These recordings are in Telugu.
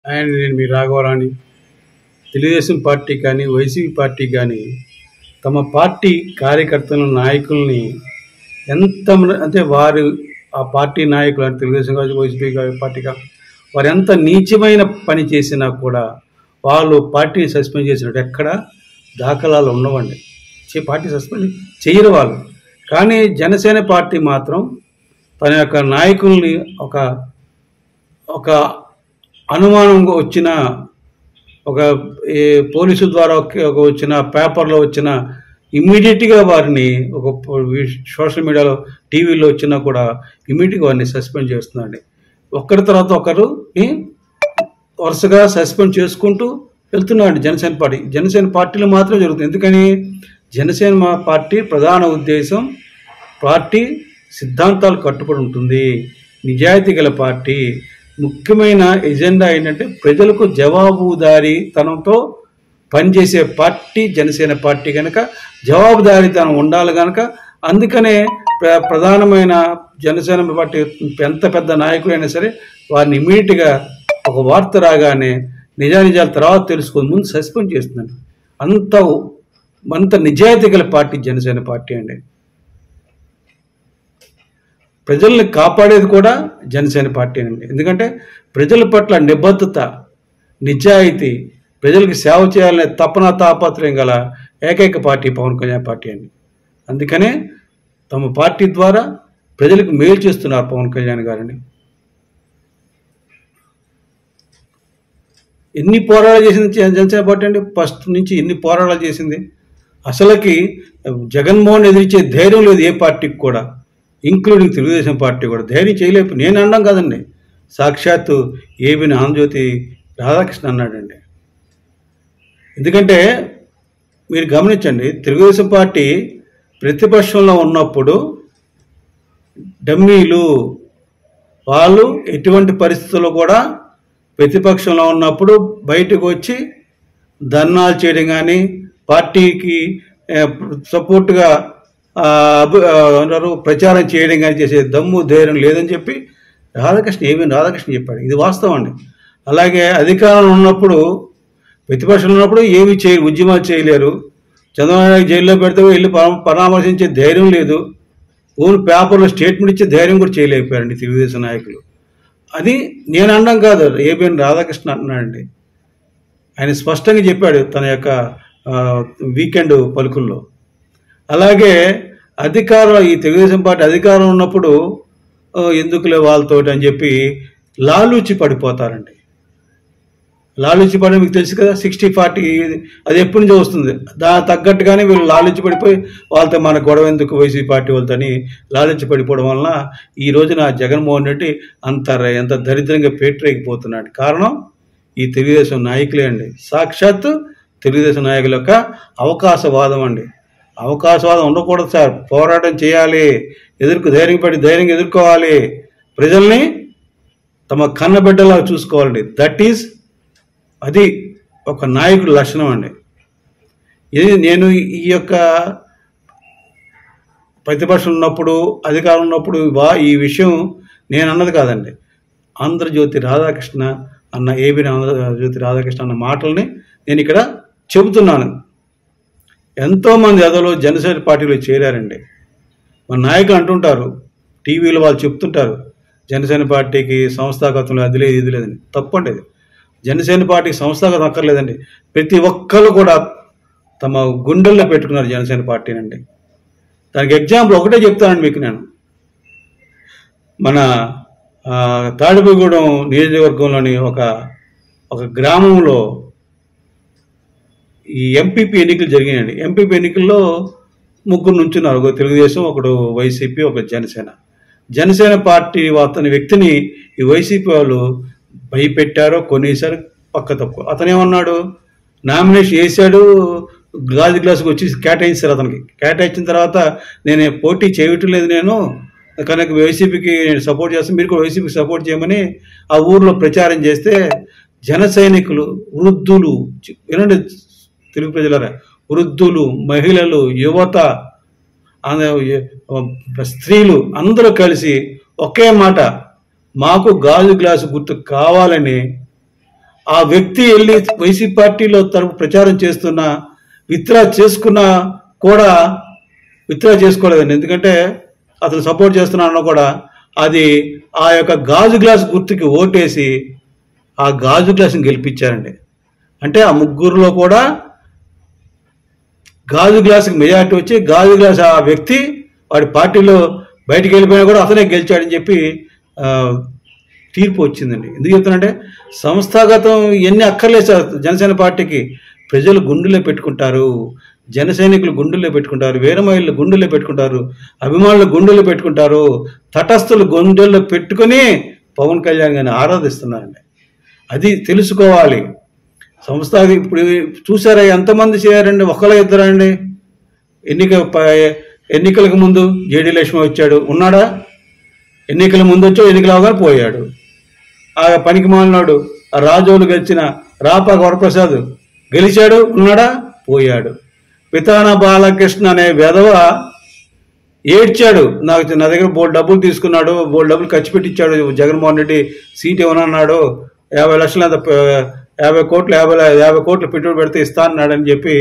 ఆయన నేను మీ రాఘవరాణి. తెలుగుదేశం పార్టీ కానీ వైసీపీ పార్టీ కానీ తమ పార్టీ కార్యకర్తలను నాయకుల్ని ఎంత అంటే వారు ఆ పార్టీ నాయకులు అంటే తెలుగుదేశం కావచ్చు వైసీపీ పార్టీ వారు ఎంత నీచమైన పని చేసినా కూడా వాళ్ళు పార్టీని సస్పెండ్ చేసినట్టు ఎక్కడ దాఖలాలు ఉండవండి. పార్టీ సస్పెండ్ చేయరు వాళ్ళు. కానీ జనసేన పార్టీ మాత్రం తన యొక్క నాయకుల్ని ఒక అనుమానంగా వచ్చిన ఒక పోలీసు ద్వారా వచ్చిన పేపర్లో వచ్చిన ఇమ్మీడియట్గా వారిని ఒక సోషల్ మీడియాలో టీవీలో వచ్చినా కూడా ఇమ్మీడియట్గా వారిని సస్పెండ్ చేస్తున్నారండి. ఒకరి తర్వాత ఒకరిని వరుసగా సస్పెండ్ చేసుకుంటూ వెళ్తున్నారండి జనసేన పార్టీలో మాత్రం జరుగుతుంది. ఎందుకని జనసేన పార్టీ ప్రధాన ఉద్దేశం పార్టీ సిద్ధాంతాలు కట్టుబడి ఉంటుంది, నిజాయితీ గల పార్టీ. ముఖ్యమైన ఎజెండా ఏంటంటే ప్రజలకు జవాబుదారీతనంతో పనిచేసే పార్టీ జనసేన పార్టీ కనుక జవాబుదారీతనం ఉండాలి కనుక అందుకనే ప్రధానమైన జనసేన పార్టీ ఎంత పెద్ద నాయకులైనా సరే వారిని ఇమీడియట్గా ఒక వార్త రాగానే నిజానిజాల తర్వాత తెలుసుకొని ముందు సస్పెండ్ చేస్తున్నాను. అంత నిజాయితీ గల పార్టీ జనసేన పార్టీ అండి. ప్రజల్ని కాపాడేది కూడా జనసేన పార్టీ అండి. ఎందుకంటే ప్రజల పట్ల నిబద్ధత, నిజాయితీ, ప్రజలకు సేవ చేయాలనే తపన తాపత్రయం గల ఏకైక పార్టీ పవన్ కళ్యాణ్ పార్టీ అండి. అందుకనే తమ పార్టీ ద్వారా ప్రజలకు మేలు చేస్తున్నారు పవన్ కళ్యాణ్ గారిని. ఎన్ని పోరాటాలు చేసింది జనసేన పార్టీ అండి. ఫస్ట్ నుంచి ఎన్ని పోరాటాలు చేసింది. అసలుకి జగన్మోహన్ ఎదిరించే ధైర్యం లేదు ఏ పార్టీకి కూడా, ఇంక్లూడింగ్ తెలుగుదేశం పార్టీ కూడా ధైర్యం చేయలేపు. నేను అనడం కాదండి, సాక్షాత్తు ఏబిని ఆంధ్రజ్యోతి రాధాకృష్ణ అన్నాడండి. ఎందుకంటే మీరు గమనించండి, తెలుగుదేశం పార్టీ ప్రతిపక్షంలో ఉన్నప్పుడు డమ్మీలు వాళ్ళు ఎటువంటి పరిస్థితుల్లో కూడా ప్రతిపక్షంలో ఉన్నప్పుడు బయటకు వచ్చి ధర్నాలు చేయడం కానీ పార్టీకి సపోర్ట్గా ప్రచారం చేయడం కానీ చేసే దమ్ము ధైర్యం లేదని చెప్పి రాధాకృష్ణ చెప్పాడు. ఇది వాస్తవం అండి. అలాగే అధికారంలో ఉన్నప్పుడు ప్రతిపక్షంలో ఉన్నప్పుడు ఏమి ఉద్యమాలు చేయలేరు. చంద్రబాబు నాయుడు జైల్లో పెడితే వెళ్ళి పరామర్శించే ధైర్యం లేదు. ఓన్ పేపర్లో స్టేట్మెంట్ ఇచ్చే ధైర్యం కూడా చేయలేకపోయారండి తెలుగుదేశం నాయకులు. అది నేను అనడం కాదు, ఏబిఎన్ రాధాకృష్ణ అంటున్నాడండి. ఆయన స్పష్టంగా చెప్పాడు తన యొక్క వీకెండ్ పలుకుల్లో. అలాగే ఈ తెలుగుదేశం పార్టీ అధికారం ఉన్నప్పుడు ఎందుకులే వాళ్ళతోటి అని చెప్పి లాలూచి పడిపోతారండి. లాలూచి పడి మీకు తెలుసు కదా, 60-40 అది ఎప్పటి నుంచో వస్తుంది. దానికి తగ్గట్టుగానే వీళ్ళు లాలూచి పడిపోయి వాళ్ళతో మన గొడవ ఎందుకు వైసీపీ పార్టీ వాళ్ళతోని లాలూచి పడిపోవడం వలన ఈ రోజున జగన్మోహన్ రెడ్డి ఎంత దరిద్రంగా పేటరేగిపోతున్నాడు. కారణం ఈ తెలుగుదేశం నాయకులే అండి. సాక్షాత్తు తెలుగుదేశం నాయకుల యొక్క అవకాశవాదం అండి. అవకాశవాదం ఉండకూడదు సార్. పోరాటం చేయాలి, ధైర్యంగా ఎదుర్కోవాలి, ప్రజల్ని తమ కన్నబిడ్డలా చూసుకోవాలండి. అది ఒక నాయకుడి లక్షణం అండి. ఇది నేను ఈ యొక్క ప్రతిపక్షం ఉన్నప్పుడు అధికారం ఉన్నప్పుడు ఈ విషయం నేను అన్నది కాదండి. ఆంధ్రజ్యోతి రాధాకృష్ణ అన్న ఏబిని ఆంధ్రజ్యోతి రాధాకృష్ణ అన్న మాటల్ని నేను ఇక్కడ చెబుతున్నాను. ఎంతోమంది అదలో జనసేన పార్టీలో చేరారండి. మన నాయకులు అంటుంటారు, టీవీలో వాళ్ళు చెప్తుంటారు జనసేన పార్టీకి సంస్థాగతంలో అది లేదు ఇది లేదని. తప్పండి. అది జనసేన పార్టీకి సంస్థాగతం అక్కర్లేదండి. ప్రతి ఒక్కరు కూడా తమ గుండెల్లో పెట్టుకున్నారు జనసేన పార్టీనండి. దానికి ఎగ్జాంపుల్ ఒకటే చెప్తానండి మీకు నేను. మన తాడిపగూడెం నియోజకవర్గంలోని ఒక గ్రామంలో ఈ ఎంపీపీ ఎన్నికలు జరిగినాయండి. ఎంపీపీ ఎన్నికల్లో 3 నుంచున్నారు. ఒక తెలుగుదేశం, ఒకడు వైసీపీ, ఒక జనసేన పార్టీ అతని వ్యక్తిని ఈ వైసీపీ వాళ్ళు భయపెట్టారో కొనేసారు పక్క తప్పు. అతనేమన్నాడు, నామినేషన్ వేసాడు, గ్లాసుకు వచ్చి కేటాయించారు. అతనికి కేటాయించిన తర్వాత నేను పోటీ చేయటం లేదు, నేను కనుక వైసీపీకి నేను సపోర్ట్ చేస్తాను, మీరు కూడా వైసీపీకి సపోర్ట్ చేయమని ఆ ఊర్లో ప్రచారం చేస్తే జన సైనికులు, వృద్ధులు, వినండి తెలుగు ప్రజలరా, వృద్ధులు, మహిళలు, యువత, స్త్రీలు అందరూ కలిసి ఒకే మాట, మాకు గాజు గ్లాసు గుర్తు కావాలని ఆ వ్యక్తి వెళ్ళి వైసీపీ పార్టీలో తరపు ప్రచారం చేస్తున్నా విత్డ్రా చేసుకున్నా కూడా విత్డ్రా చేసుకోలేదండి. ఎందుకంటే అతను సపోర్ట్ చేస్తున్నాను కూడా అది ఆ యొక్క గాజు గ్లాస్ గుర్తుకి ఓటేసి ఆ గాజు గ్లాసుని గెలిపించారండి. అంటే ఆ ముగ్గురులో కూడా గాజు గ్లాసుకి మెజార్టీ వచ్చి గాజు గ్లాస్ ఆ వ్యక్తి వాడి పార్టీలో బయటికి వెళ్ళిపోయినా కూడా అతనే గెలిచాడని చెప్పి తీర్పు వచ్చిందండి. ఎందుకు చెప్తానంటే సంస్థాగతం ఎన్ని అక్కర్లేదు సార్. జనసేన పార్టీకి ప్రజలు గుండెల్లో పెట్టుకుంటారు, జన సైనికులు గుండెల్లో పెట్టుకుంటారు, వీరమహిళలు గుండెల్లో పెట్టుకుంటారు, అభిమానులు గుండెల్లో పెట్టుకుంటారు, తటస్థులు గుండెల్లో పెట్టుకుని పవన్ కళ్యాణ్ గారిని ఆరాధిస్తున్నారండి. అది తెలుసుకోవాలి. సంస్థ ఇప్పుడు చూసారా ఎంతమంది చేయారండి? ఒకళ్ళ ఇద్దరండి. ఎన్నికలకు ముందు జేడీ లక్ష్మి వచ్చాడు, ఉన్నాడా? ఎన్నికల ముందు వచ్చో ఎన్నికలు అవగానే పోయాడు. ఆ పనికి మాలినాడు ఆ రాజోలు గెలిచిన రాపాక వరప్రసాద్ గెలిచాడు, ఉన్నాడా? పోయాడు. పితాన బాలకృష్ణ అనే వెధవ ఏడ్చాడు, నా దగ్గర బోల్డ్ డబ్బులు తీసుకున్నాడు, బోల్డ్ డబ్బులు ఖర్చు పెట్టించాడు, జగన్మోహన్ రెడ్డి సీట్ ఏమన్నాడు, 50 లక్షలు అంత 50 కోట్లు పెట్టుబడి పెడితే ఇస్తానన్నాడని చెప్పి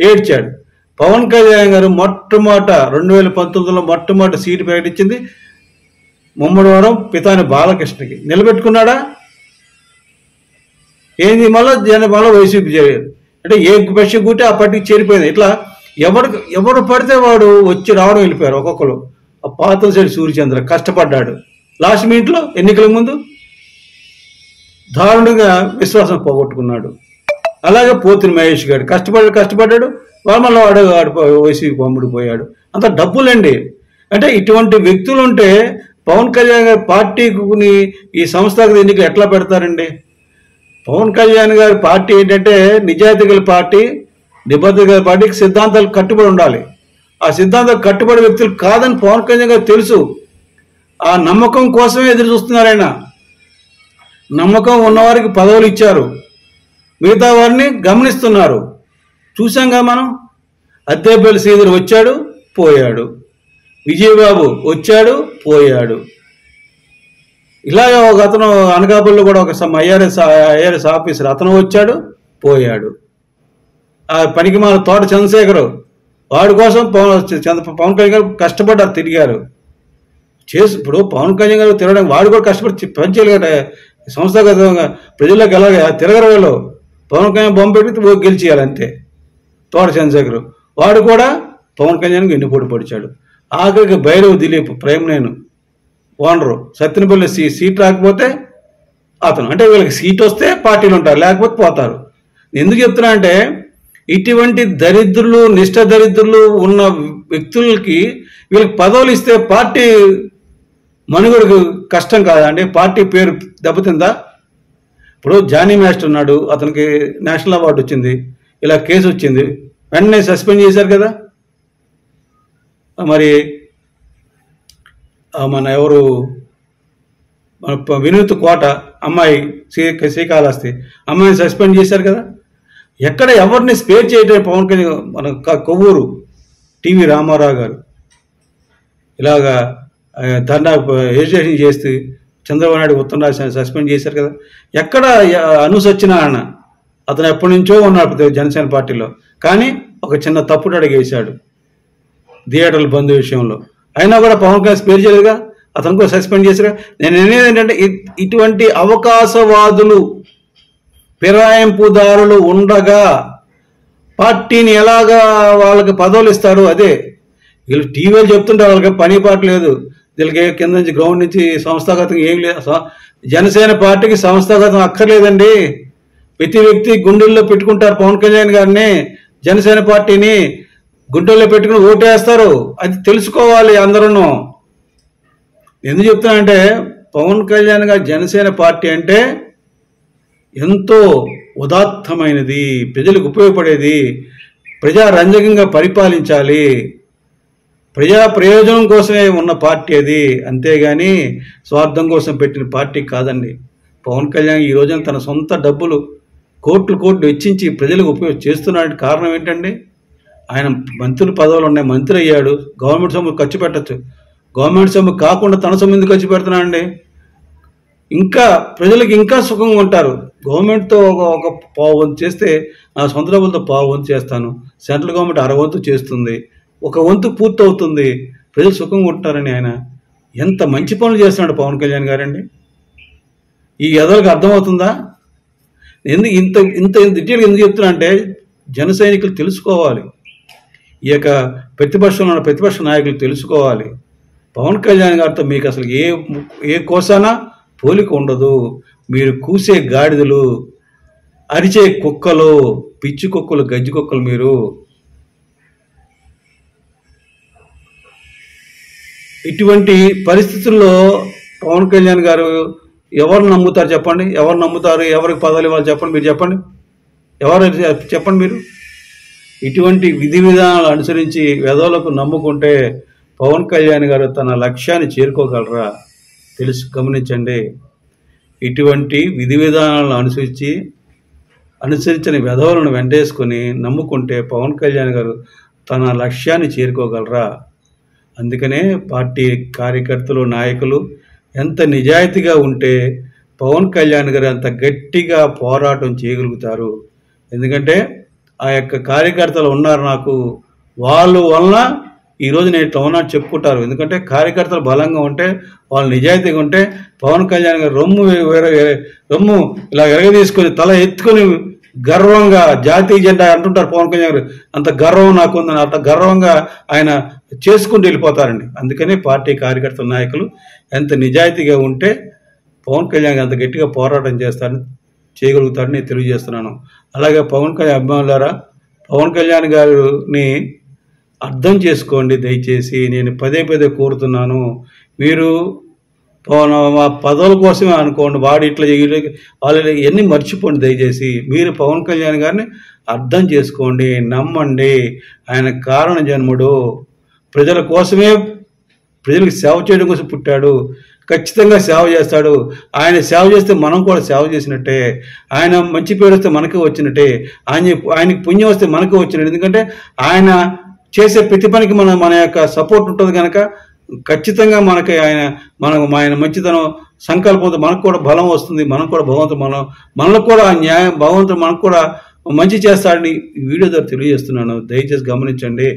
ఏడ్చాడు. పవన్ కళ్యాణ్ గారు మొట్టమొదట 2019లో మొట్టమొదటి సీటు ప్రకటించింది ముమ్మడివరం పితాని బాలకృష్ణకి. నిలబెట్టుకున్నాడా? ఏంది మళ్ళీ వైసీపీ చేరారు. అంటే ఏ పక్షి కూటే ఆ పార్టీకి చేరిపోయింది. ఇట్లా ఎవడు పడితే వాడు వచ్చి రావడం వెళ్ళిపోయారు ఒక్కొక్కరు. ఆ పాతంశెట్టి సూర్యచంద్ర కష్టపడ్డాడు, లాస్ట్ మినిట్లో ఎన్నికల ముందు దారుణంగా విశ్వాసం పోగొట్టుకున్నాడు. అలాగే పోతిని మహేష్ గారు కష్టపడ్డాడు, మళ్ళీ వాడు వైసీపీ పంపుడు పోయాడు. అంత డబ్బులండి. అంటే ఇటువంటి వ్యక్తులు ఉంటే పవన్ కళ్యాణ్ గారి పార్టీని ఈ సంస్థాగత ఎన్నికలు ఎట్లా పెడతారండి? పవన్ కళ్యాణ్ గారి పార్టీ ఏంటంటే నిజాయితీ గల పార్టీ, నిబద్ధత గల పార్టీకి సిద్ధాంతాలు కట్టుబడి ఉండాలి. ఆ సిద్ధాంతాలు కట్టుబడి వ్యక్తులు కాదని పవన్ కళ్యాణ్ గారు తెలుసు. ఆ నమ్మకం కోసమే ఎదురు చూస్తున్నారు ఆయన. నమ్మకం ఉన్నవారికి పదవులు ఇచ్చారు, మిగతా వారిని గమనిస్తున్నారు. చూసాంగా మనం. అద్దేపల్లి శ్రీధర్ వచ్చాడు, పోయాడు. విజయబాబు వచ్చాడు, పోయాడు. ఇలాగే ఒక అతను అనకాపల్లిలో కూడా ఒక ఐఆర్ఎస్ ఆఫీసర్ అతను వచ్చాడు, పోయాడు. ఆ పనికి మన తోట చంద్రశేఖర్ వాడి కోసం పవన్ కళ్యాణ్ గారు కష్టపడ్డారు, తిరిగారు. ఇప్పుడు పవన్ కళ్యాణ్ గారు తిరగడానికి వాడు కూడా కష్టపడి పనిచేయాలి కదా. సంస్థాగతంగా ప్రజల్లోకి ఎలాగ తిరగరు వాళ్ళు. పవన్ కళ్యాణ్ బొమ్మ పెట్టి గెలిచేయాలి అంతే. తోట చంద్రశేఖర్ వాడు కూడా పవన్ కళ్యాణ్కి ఎన్నిపోటు పొడిచాడు. ఆఖరికి భైరవ్ దిలీప్ ప్రేమనేను ఓనరు సత్యనపల్లి సీట్ రాకపోతే అతను, అంటే వీళ్ళకి సీట్ వస్తే పార్టీలు ఉంటారు, లేకపోతే పోతారు. ఎందుకు చెప్తున్నా అంటే ఇటువంటి దరిద్రులు నిష్ఠ దరిద్రులు ఉన్న వ్యక్తులకి వీళ్ళకి పదవులు ఇస్తే పార్టీ మనుగడకు కష్టం కాదండి? పార్టీ పేరు దెబ్బతిందా? ఇప్పుడు జానీ మాస్టర్ ఉన్నాడు, అతనికి నేషనల్ అవార్డు వచ్చింది, ఇలా కేసు వచ్చింది, వెంటనే సస్పెండ్ చేశారు కదా. మరి మన ఎవరు మన వినూత్ కోట అమ్మాయి శ్రీకాళహస్తి అమ్మాయిని సస్పెండ్ చేశారు కదా. ఎక్కడ ఎవరిని స్పేర్ చేయటం పవన్ కళ్యాణ్. మన కొవ్వూరు టీవీ రామారావు గారు ఇలాగా ధర్నా ఎజిటేషన్ చేస్తే చంద్రబాబు నాయుడు ఉత్తరం రాసి సస్పెండ్ చేశారు కదా. ఎక్కడ అనుసత్యనారాయణ అతను ఎప్పటి నుంచో ఉన్నాడు జనసేన పార్టీలో, కానీ ఒక చిన్న తప్పుడు అడిగేశాడు థియేటర్ల బంద్ విషయంలో. అయినా కూడా పవన్ కళ్యాణ్ స్పేర్ చేయలేదుగా, అతను కూడా సస్పెండ్ చేశారు. నేను అనేది ఏంటంటే ఇటువంటి అవకాశవాదులు ఫిరాయింపుదారులు ఉండగా పార్టీని ఎలాగా వాళ్ళకి పదవులు ఇస్తారు? అదే వీళ్ళు టీవీలు చెప్తుంటే వాళ్ళకి పని పాట లేదు. వీళ్ళకి కింద నుంచి గ్రౌండ్ నుంచి సంస్థాగతంగా ఏం లేదు. జనసేన పార్టీకి సంస్థాగతం అక్కర్లేదండి. ప్రతి వ్యక్తి గుండెల్లో పెట్టుకుంటారు పవన్ కళ్యాణ్ గారిని, జనసేన పార్టీని గుండెల్లో పెట్టుకుని ఓటేస్తారు. అది తెలుసుకోవాలి అందరూ. ఎందుకు చెప్తానంటే పవన్ కళ్యాణ్ గారి జనసేన పార్టీ అంటే ఎంతో ఉదాత్తమైనది, ప్రజలకు ఉపయోగపడేది, ప్రజారంజకంగా పరిపాలించాలి, ప్రజా ప్రయోజనం కోసమే ఉన్న పార్టీ అది, అంతేగాని స్వార్థం కోసం పెట్టిన పార్టీ కాదండి. పవన్ కళ్యాణ్ ఈ రోజున తన సొంత డబ్బులు కోట్లు వెచ్చించి ప్రజలకు ఉపయోగం చేస్తున్నాడు. కారణం ఏంటండి? ఆయన మంత్రుల పదవులు ఉన్నాయి, మంత్రి అయ్యాడు, గవర్నమెంట్ సొమ్ము ఖర్చు పెట్టచ్చు. గవర్నమెంట్ సొమ్ము కాకుండా తన సొమ్ము ఎందుకు ఖర్చు పెడుతున్నాడండి? ఇంకా ప్రజలకు ఇంకా సుఖంగా ఉంటారు. గవర్నమెంట్తో ఒక పావు వంతు చేస్తే నా సొంత డబ్బులతో పావు వంతు చేస్తాను, సెంట్రల్ గవర్నమెంట్ 1/2 వంతు చేస్తుంది, 1 వంతు పూర్తవుతుంది, ప్రజలు సుఖంగా ఉంటారని ఆయన ఎంత మంచి పనులు చేస్తున్నాడు పవన్ కళ్యాణ్ గారండి. ఈ ఎదలకు అర్థమవుతుందా? ఎందుకు ఇంత ఇంత డీటెయిల్గా ఎందుకు చెప్తున్నా అంటే జన సైనికులు తెలుసుకోవాలి, ఈ యొక్క ప్రతిపక్షంలో ఉన్న ప్రతిపక్ష నాయకులు తెలుసుకోవాలి. పవన్ కళ్యాణ్ గారితో మీకు అసలు ఏ కోసానా పోలిక ఉండదు. మీరు కూసే గాడిదలు, అరిచే కుక్కలు, పిచ్చి కుక్కలు, గజ్జి కుక్కలు మీరు. ఇటువంటి పరిస్థితుల్లో పవన్ కళ్యాణ్ గారు ఎవరు నమ్ముతారు చెప్పండి? ఎవరు నమ్ముతారు? ఎవరికి పదవులు ఇవ్వాలి చెప్పండి? మీరు చెప్పండి, ఎవరు చెప్పండి మీరు? ఇటువంటి విధి విధానాలు అనుసరించి వెధవలకు నమ్ముకుంటే పవన్ కళ్యాణ్ గారు తన లక్ష్యాన్ని చేరుకోగలరా? గమనించండి. ఇటువంటి విధి విధానాలను అనుసరించని వెధవలను వెంటేసుకొని నమ్ముకుంటే పవన్ కళ్యాణ్ గారు తన లక్ష్యాన్ని చేరుకోగలరా? అందుకనే పార్టీ కార్యకర్తలు, నాయకులు ఎంత నిజాయితీగా ఉంటే పవన్ కళ్యాణ్ గారు అంత గట్టిగా పోరాటం చేయగలుగుతారు. ఎందుకంటే ఆ యొక్క కార్యకర్తలు ఉన్నారు నాకు, వాళ్ళ వలన ఈరోజు నేను ఇట్లా ఉన్నా చెప్పుకుంటారు. ఎందుకంటే కార్యకర్తలు బలంగా ఉంటే, వాళ్ళు నిజాయితీగా ఉంటే పవన్ కళ్యాణ్ గారు రొమ్ము ఇలా ఎరగదీసుకొని తల ఎత్తుకొని గర్వంగా జాతీయ జెండా అంటుంటారు పవన్ కళ్యాణ్ గారు, అంత గర్వం నాకు ఉందని అంత గర్వంగా ఆయన చేసుకుంటూ వెళ్ళిపోతారండి. అందుకనే పార్టీ కార్యకర్తల నాయకులు ఎంత నిజాయితీగా ఉంటే పవన్ కళ్యాణ్ గారు అంత గట్టిగా పోరాటం చేయగలుగుతారని నేను తెలియజేస్తున్నాను. అలాగే పవన్ కళ్యాణ్ అభిమానులారా, పవన్ కళ్యాణ్ గారిని అర్థం చేసుకోండి దయచేసి. నేను పదే కోరుతున్నాను, మీరు మా పదవుల కోసమే అనుకోండి, వాడు ఇట్లా వాళ్ళు ఎన్ని మర్చిపోండి దయచేసి. మీరు పవన్ కళ్యాణ్ గారిని అర్థం చేసుకోండి, నమ్మండి. ఆయన కారణ జన్ముడు, ప్రజల కోసమే, ప్రజలకు సేవ చేయడం కోసం పుట్టాడు, ఖచ్చితంగా సేవ చేస్తాడు. ఆయన సేవ చేస్తే మనం కూడా సేవ చేసినట్టే, ఆయన మంచి పేరు వస్తే మనకే వచ్చినట్టే, ఆయనకి పుణ్యం వస్తే మనకే వచ్చినట్టు. ఎందుకంటే ఆయన చేసే ప్రతి పనికి మన యొక్క సపోర్ట్ ఉంటుంది కనుక ఖచ్చితంగా మనకి ఆయన మంచితనం సంకల్పంతో మనకు కూడా బలం వస్తుంది. మనం కూడా భగవంతుడు మనకు కూడా న్యాయం, భగవంతుడు మనకు కూడా మంచి చేస్తాడని ఈ వీడియో ద్వారా తెలియజేస్తున్నాను. దయచేసి గమనించండి.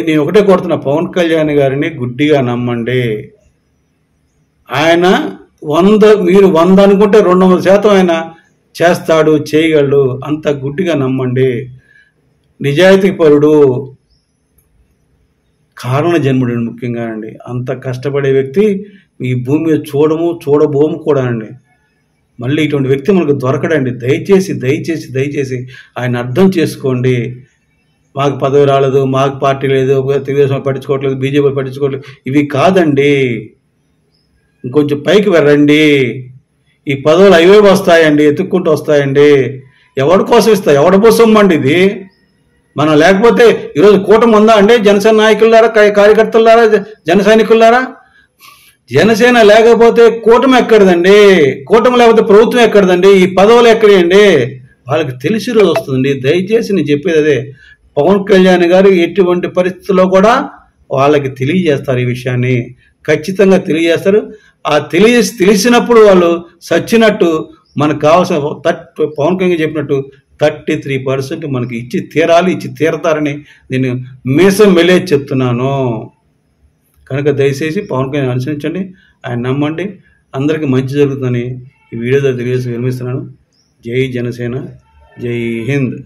నేను ఒకటే కోరుతున్నా, పవన్ కళ్యాణ్ గారిని గుడ్డిగా నమ్మండి. ఆయన మీరు 100 అనుకుంటే 200% ఆయన చేస్తాడు, చేయగలడు. అంత గుడ్డిగా నమ్మండి. నిజాయితీ పరుడు, కారణ జన్ముడు ముఖ్యంగా అండి. అంత కష్టపడే వ్యక్తి ఈ భూమి మీద చూడబోము కూడా అండి. మళ్ళీ ఇటువంటి వ్యక్తి మనకు దొరకడండి. దయచేసి ఆయన అర్థం చేసుకోండి. మాకు పదవి రాలేదు, మాకు పార్టీ లేదు, తెలుగుదేశం పట్టించుకోవట్లేదు, బీజేపీ పట్టించుకోవట్లేదు, ఇవి కాదండి. ఇంకొంచెం పైకి వెళ్ళండి. ఈ పదవులు అవే వస్తాయండి, ఎత్తుక్కుంటూ వస్తాయండి. ఎవరి కోసం ఇస్తా, ఎవరి కోసం అండి ఇది? మనం లేకపోతే ఈరోజు కూటమి ఉందా అండి? జనసేన నాయకులారా, కార్యకర్తలారా, జన సైనికులారా, జనసేన లేకపోతే కూటమి ఎక్కడదండి? కూటమి లేకపోతే ప్రభుత్వం ఎక్కడదండి? ఈ పదవులు ఎక్కడండి? వాళ్ళకి తెలిసి రోజు వస్తుందండి. దయచేసి నేను చెప్పేది అదే, పవన్ కళ్యాణ్ గారు ఎటువంటి పరిస్థితుల్లో కూడా వాళ్ళకి తెలియజేస్తారు. ఈ విషయాన్ని ఖచ్చితంగా తెలియజేస్తారు. ఆ తెలిసినప్పుడు వాళ్ళు సచ్చినట్టు మనకు కావాల్సిన పవన్ కళ్యాణ్ చెప్పినట్టు 33% మనకి ఇచ్చి తీరతారని నేను మీసం మెలేజ్ చెప్తున్నాను. కనుక దయచేసి పవన్ కళ్యాణ్ అనుసరించండి, ఆయన నమ్మండి, అందరికీ మంచి జరుగుతుందని ఈ వీడియో తెలియజేసి విరమిస్తున్నాను. జై జనసేన, జై హింద్.